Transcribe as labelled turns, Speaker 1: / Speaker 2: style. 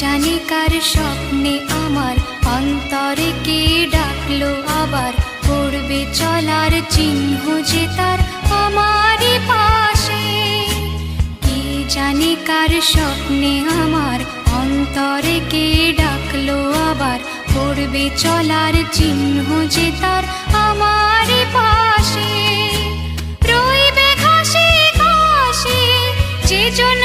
Speaker 1: জানি কার স্বপ্নে আমার অন্তরে কে ডাকলো আবার, পড়বে চলার চিহ্ন যে তার আমারই পাশে। কি জানি কার স্বপ্নে আমার অন্তরে কে ডাকলো আবার, পড়বে চলার চিহ্ন যে তার আমারই পাশে। রইবে ঘাসে ঘাসে যে জন